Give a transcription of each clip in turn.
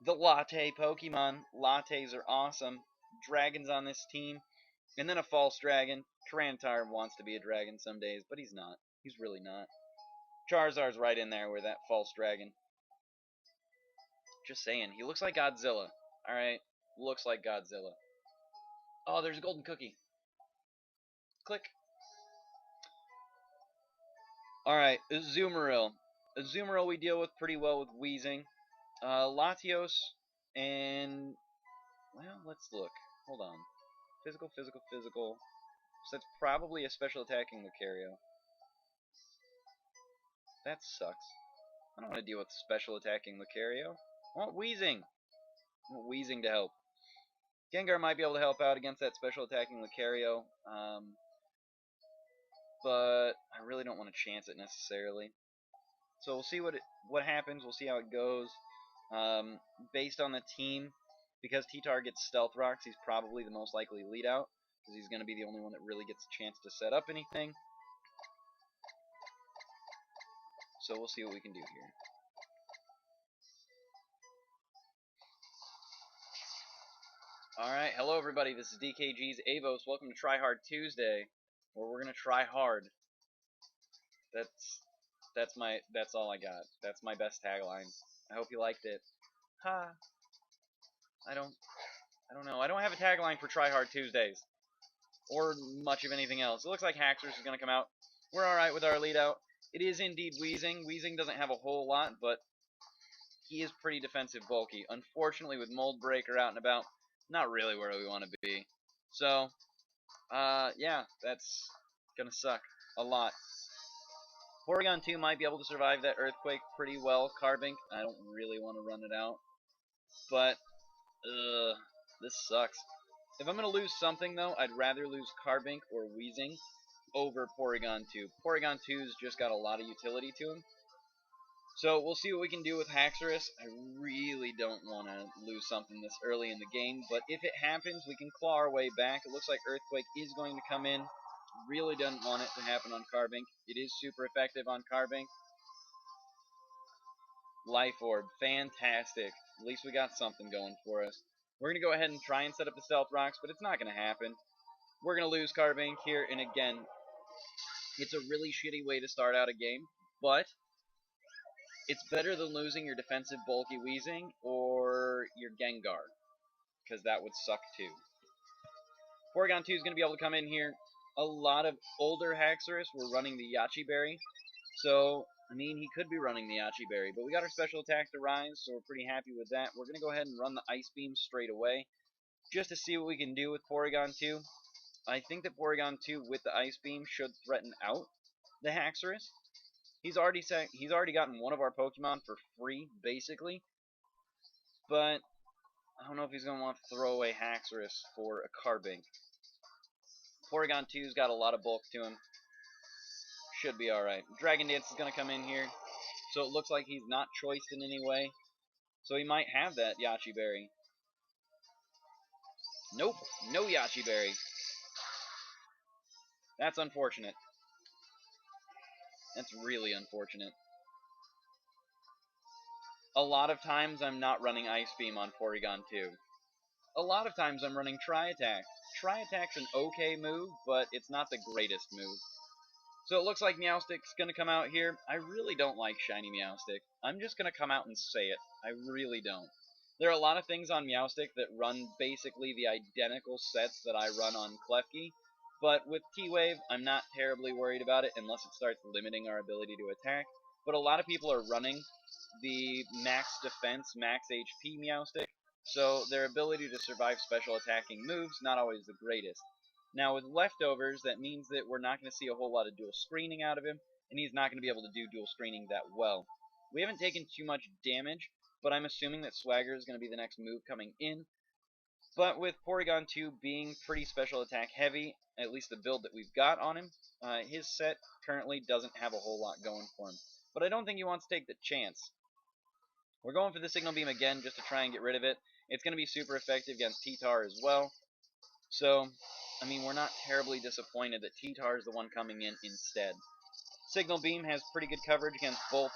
The Latte Pokemon. Lattes are awesome. Dragons on this team. And then a false dragon. Tyranitar wants to be a dragon some days, but he's not. He's really not. Charizard's right in there with that false dragon. Just saying. He looks like Godzilla. Alright. Looks like Godzilla. Oh, there's a golden cookie. Click. Alright, Azumarill. Azumarill we deal with pretty well with Weezing. Latios and... well, let's look. Hold on. Physical, physical, physical. So that's probably a special attacking Lucario. That sucks. I don't want to deal with special attacking Lucario. I want Weezing. I want Weezing to help. Gengar might be able to help out against that special attacking Lucario. But I really don't want to chance it necessarily. So we'll see what happens. We'll see how it goes. Based on the team, because T-Tar gets Stealth Rocks, he's probably the most likely lead out, because he's going to be the only one that really gets a chance to set up anything. So we'll see what we can do here. Alright, hello everybody, this is DKG's Avos. Welcome to TryHard Tuesday, where we're going to try hard. That's all I got. That's my best tagline. I hope you liked it. Ha! I don't know. I don't have a tagline for TryHard Tuesdays. Or much of anything else. It looks like Haxorus is going to come out. We're alright with our lead out. It is indeed Weezing. Weezing doesn't have a whole lot, but he is pretty defensive bulky. Unfortunately, with Mold Breaker out and about, not really where we want to be. So, yeah, that's going to suck a lot. Porygon 2 might be able to survive that Earthquake pretty well. Carbink, I don't really want to run it out. But, this sucks. If I'm going to lose something, though, I'd rather lose Carbink or Weezing over Porygon 2. Porygon 2's just got a lot of utility to him. So, we'll see what we can do with Haxorus. I really don't want to lose something this early in the game, but if it happens, we can claw our way back. It looks like Earthquake is going to come in. Really doesn't want it to happen on Carbink. It is super effective on Carbink. Life Orb, fantastic. At least we got something going for us. We're going to go ahead and try and set up the Stealth Rocks, but it's not going to happen. We're going to lose Carbink here, and again, it's a really shitty way to start out a game, but it's better than losing your defensive bulky Weezing or your Gengar, because that would suck too. Porygon 2 is going to be able to come in here. A lot of older Haxorus were running the Yachi Berry, so, I mean, he could be running the Yachi Berry, but we got our special attack to rise, so we're pretty happy with that. We're going to go ahead and run the Ice Beam straight away, just to see what we can do with Porygon 2. I think that Porygon 2 with the Ice Beam should threaten out the Haxorus. He's already gotten one of our Pokemon for free, basically, but I don't know if he's going to want to throw away Haxorus for a Carbink. Porygon 2's got a lot of bulk to him. Should be alright. Dragon Dance is going to come in here. So it looks like he's not choiced in any way. So he might have that Yachi Berry. Nope. No Yachi Berry. That's unfortunate. That's really unfortunate. A lot of times I'm not running Ice Beam on Porygon 2. A lot of times I'm running Tri-Attack. Tri-Attack's an okay move, but it's not the greatest move. So it looks like Meowstic's going to come out here. I really don't like Shiny Meowstic. I'm just going to come out and say it. I really don't. There are a lot of things on Meowstic that run basically the identical sets that I run on Klefki, but with T-Wave, I'm not terribly worried about it unless it starts limiting our ability to attack. But a lot of people are running the max defense, max HP Meowstic, so their ability to survive special attacking moves, not always the greatest. Now with Leftovers, that means that we're not going to see a whole lot of dual screening out of him, and he's not going to be able to do dual screening that well. We haven't taken too much damage, but I'm assuming that Swagger is going to be the next move coming in. But with Porygon 2 being pretty special attack heavy, at least the build that we've got on him, his set currently doesn't have a whole lot going for him. But I don't think he wants to take the chance. We're going for the Signal Beam again just to try and get rid of it. It's going to be super effective against T-Tar as well. So, I mean, we're not terribly disappointed that T-Tar is the one coming in instead. Signal Beam has pretty good coverage against both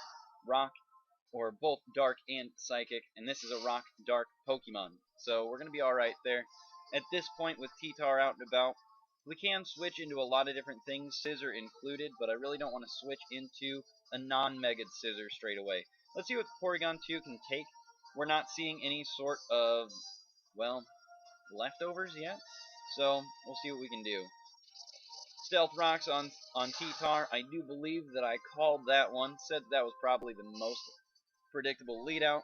Rock or both Dark and Psychic, and this is a Rock Dark Pokemon. So we're going to be alright there. At this point, with T-Tar out and about, we can switch into a lot of different things, Scissor included, but I really don't want to switch into a non-Mega Scissor straight away. Let's see what Porygon 2 can take. We're not seeing any sort of, well, leftovers yet, so we'll see what we can do. Stealth Rocks on T-Tar. I do believe that I called that one, said that was probably the most predictable lead out.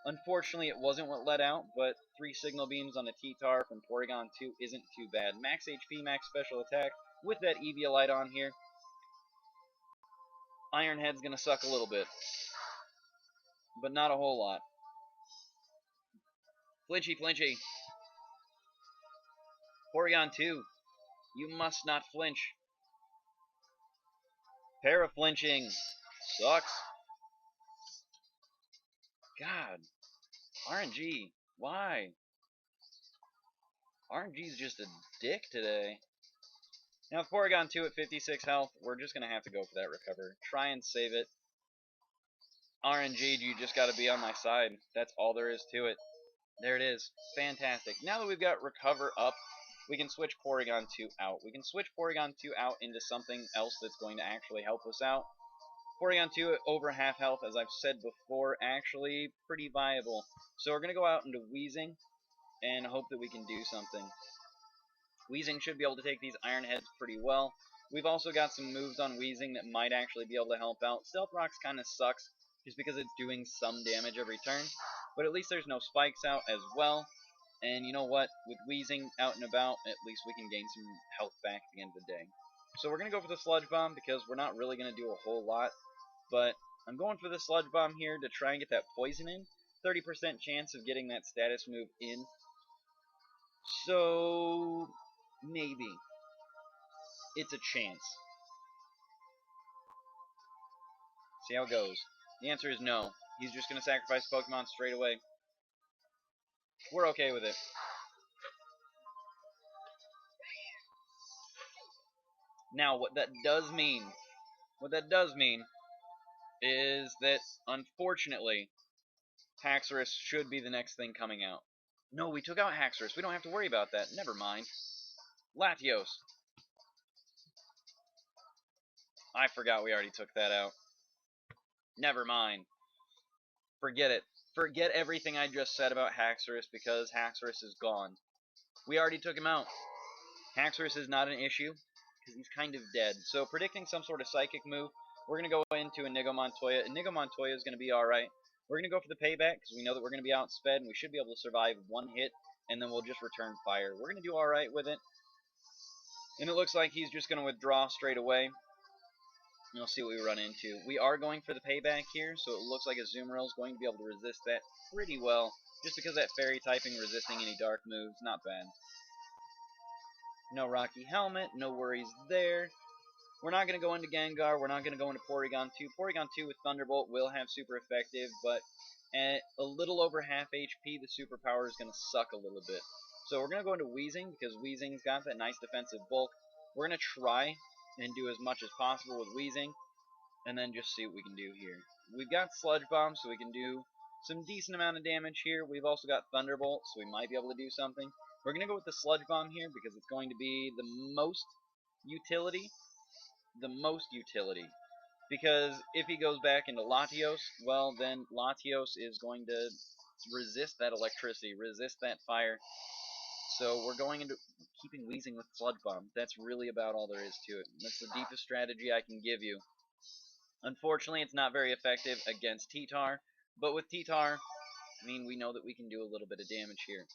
Unfortunately, it wasn't what led out, but 3 Signal Beams on a T-Tar from Porygon 2 isn't too bad. Max HP, max special attack with that Eviolite on here. Iron Head's going to suck a little bit, but not a whole lot. Flinchy, flinchy. Porygon 2, you must not flinch. Para-flinching sucks. God. RNG. Why? RNG's just a dick today. Now, with Porygon 2 at 56 health, we're just going to have to go for that recover. Try and save it. RNG, you just got to be on my side. That's all there is to it. There it is. Fantastic. Now that we've got recover up, we can switch Porygon 2 out. We can switch Porygon 2 out into something else that's going to actually help us out. Porygon 2 at over half health, as I've said before, actually pretty viable. So we're going to go out into Weezing and hope that we can do something. Weezing should be able to take these Iron Heads pretty well. We've also got some moves on Weezing that might actually be able to help out. Stealth Rocks kind of sucks just because it's doing some damage every turn, but at least there's no spikes out as well. And you know what? With Weezing out and about, at least we can gain some health back at the end of the day. So we're going to go for the Sludge Bomb because we're not really going to do a whole lot. But I'm going for the Sludge Bomb here to try and get that poison in. 30% chance of getting that status move in. So maybe. It's a chance. See how it goes. The answer is no. He's just going to sacrifice Pokemon straight away. We're okay with it. Now, what that does mean is that, unfortunately, Haxorus should be the next thing coming out. No, we took out Haxorus. We don't have to worry about that. Never mind. Latios. I forgot we already took that out. Never mind. Forget it. Forget everything I just said about Haxorus because Haxorus is gone. We already took him out. Haxorus is not an issue because he's kind of dead. So predicting some sort of psychic move, we're going to go into Inigo Montoya. Inigo Montoya is going to be alright. We're going to go for the payback because we know that we're going to be outsped and we should be able to survive one hit and then we'll just return fire. We're going to do alright with it. And it looks like he's just going to withdraw straight away. And we'll see what we run into. We are going for the payback here, so it looks like Azumarill is going to be able to resist that pretty well. Just because that fairy typing resisting any dark moves, not bad. No Rocky Helmet, no worries there. We're not going to go into Gengar, we're not going to go into Porygon 2. Porygon 2 with Thunderbolt will have super effective, but at a little over half HP, the superpower is going to suck a little bit. So we're going to go into Weezing, because Weezing's got that nice defensive bulk. We're going to try and do as much as possible with Weezing, and then just see what we can do here. We've got Sludge Bomb, so we can do some decent amount of damage here. We've also got Thunderbolt, so we might be able to do something. We're going to go with the Sludge Bomb here, because it's going to be the most utility. Because if he goes back into Latios, well, then Latios is going to resist that electricity, resist that fire. So we're going into keeping Weezing with Sludge Bomb. That's really about all there is to it. That's the deepest strategy I can give you. Unfortunately, it's not very effective against T-Tar, but with T-Tar, I mean, we know that we can do a little bit of damage here.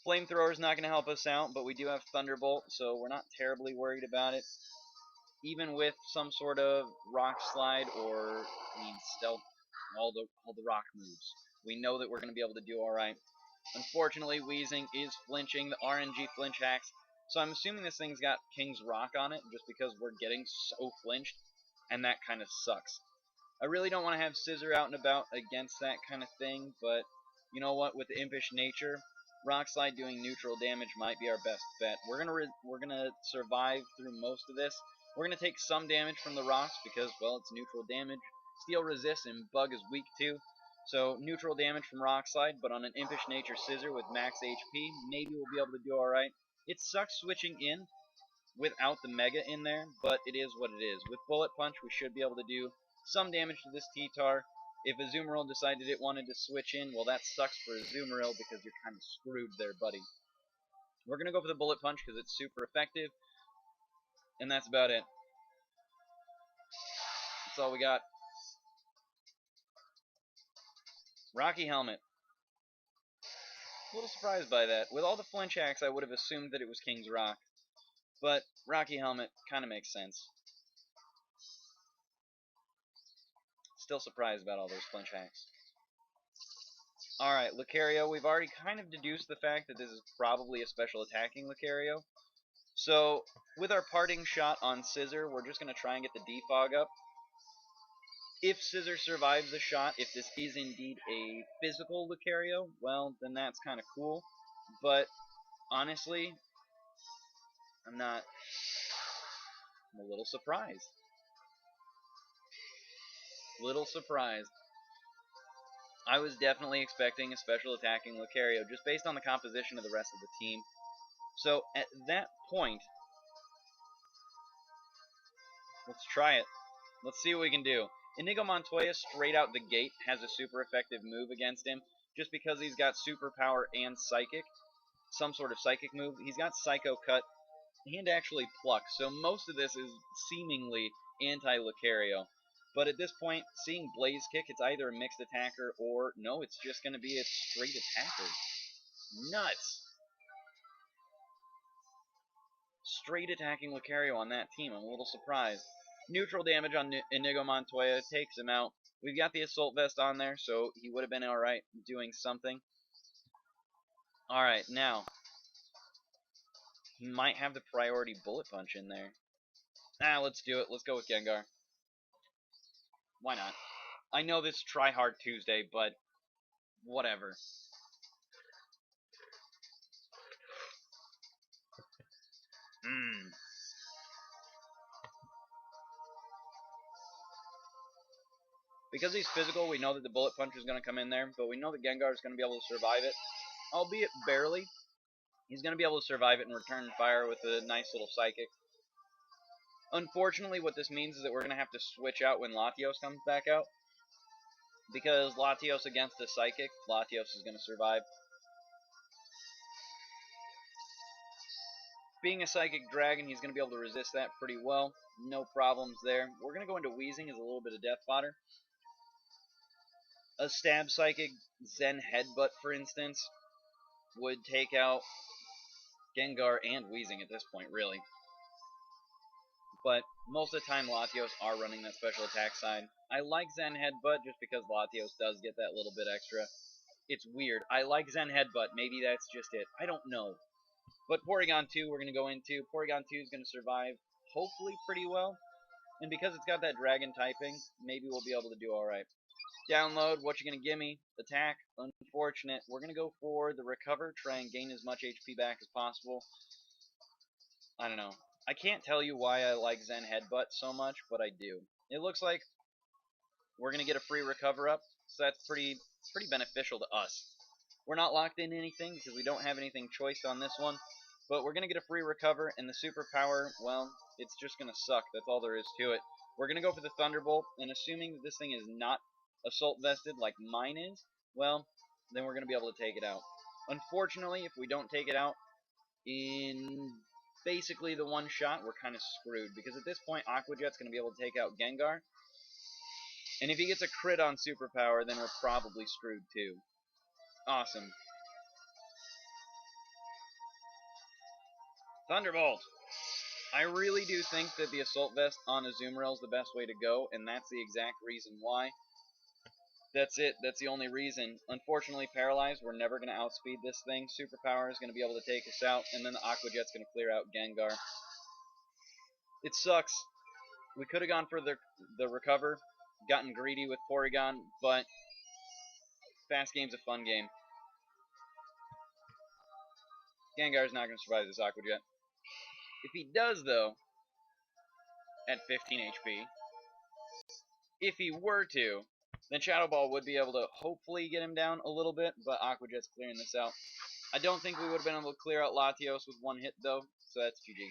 Flamethrower is not going to help us out, but we do have Thunderbolt, so we're not terribly worried about it. Even with some sort of Rock Slide or, I mean, Stealth, all the rock moves, we know that we're going to be able to do alright. Unfortunately, Weezing is flinching, the RNG flinch hacks, so I'm assuming this thing's got King's Rock on it, just because we're getting so flinched, and that kind of sucks. I really don't want to have Scissor out and about against that kind of thing, but you know what, with the impish nature, Rock Slide doing neutral damage might be our best bet. We're gonna survive through most of this. We're gonna take some damage from the rocks because, well, it's neutral damage, Steel resists and Bug is weak too. So neutral damage from Rock Slide, but on an Impish Nature Scissor with max HP, maybe we'll be able to do alright. It sucks switching in without the Mega in there, but it is what it is. With Bullet Punch, we should be able to do some damage to this T-Tar. If Azumarill decided it wanted to switch in, well, that sucks for Azumarill because you're kind of screwed there, buddy. We're going to go for the Bullet Punch because it's super effective, and that's about it. That's all we got. Rocky Helmet. A little surprised by that. With all the flinch hacks, I would have assumed that it was King's Rock. But Rocky Helmet kind of makes sense. Still surprised about all those flinch hacks. Alright, Lucario. We've already kind of deduced the fact that this is probably a special attacking Lucario. So, with our parting shot on Scissor, we're just going to try and get the defog up. If Scissor survives the shot, if this is indeed a physical Lucario, well, then that's kind of cool. But, honestly, I'm a little surprised. I was definitely expecting a special attacking Lucario, just based on the composition of the rest of the team. So, at that point, let's try it. Let's see what we can do. Inigo Montoya, straight out the gate, has a super effective move against him, just because he's got Superpower and Psychic, some sort of Psychic move. He's got Psycho Cut and actually Pluck, so most of this is seemingly anti-Lucario. But at this point, seeing Blaze Kick, it's either a mixed attacker or, no, it's just going to be a straight attacker. Nuts! Straight attacking Lucario on that team. I'm a little surprised. Neutral damage on Inigo Montoya takes him out. We've got the Assault Vest on there, so he would have been alright doing something. Alright, now. He might have the priority Bullet Punch in there. Let's do it. Let's go with Gengar. Why not? I know this is TryHard Tuesday, but whatever. Because he's physical, we know that the Bullet Punch is going to come in there, but we know that Gengar is going to be able to survive it, albeit barely. He's going to be able to survive it and return fire with a nice little Psychic. Unfortunately, what this means is that we're going to have to switch out when Latios comes back out, because Latios against the Psychic, Latios is going to survive. Being a Psychic Dragon, he's going to be able to resist that pretty well. No problems there. We're going to go into Weezing as a little bit of death fodder. A Stab Psychic Zen Headbutt, for instance, would take out Gengar and Weezing at this point, really. But most of the time, Latios are running that special attack side. I like Zen Headbutt just because Latios does get that little bit extra. It's weird. I like Zen Headbutt. Maybe that's just it. I don't know. But Porygon 2 we're going to go into. Porygon 2 is going to survive, hopefully, pretty well. And because it's got that Dragon typing, maybe we'll be able to do alright. Download, what you going to give me? Attack, unfortunate. We're going to go for the Recover, try and gain as much HP back as possible. I don't know. I can't tell you why I like Zen Headbutt so much, but I do. It looks like we're going to get a free Recover up, so that's pretty beneficial to us. We're not locked in anything because we don't have anything choiced on this one, but we're going to get a free Recover, and the Superpower, well, it's just going to suck. That's all there is to it. We're going to go for the Thunderbolt, and assuming that this thing is not Assault Vested like mine is, well, then we're going to be able to take it out. Unfortunately, if we don't take it out in basically the one shot, we're kind of screwed, because at this point, Aqua Jet's going to be able to take out Gengar, and if he gets a crit on Superpower, then we're probably screwed too. Awesome. Thunderbolt! I really do think that the Assault Vest on Azumarill is the best way to go, and that's the exact reason why. That's it. That's the only reason. Unfortunately, Paralyzed, we're never going to outspeed this thing. Superpower is going to be able to take us out, and then the Aqua Jet's going to clear out Gengar. It sucks. We could have gone for the Recover, gotten greedy with Porygon, but Fast Game's a fun game. Gengar's not going to survive this Aqua Jet. If he does, though, at 15 HP, If he were to, then Shadow Ball would be able to hopefully get him down a little bit, but Aqua Jet's clearing this out. I don't think we would have been able to clear out Latios with one hit, though, so that's GG.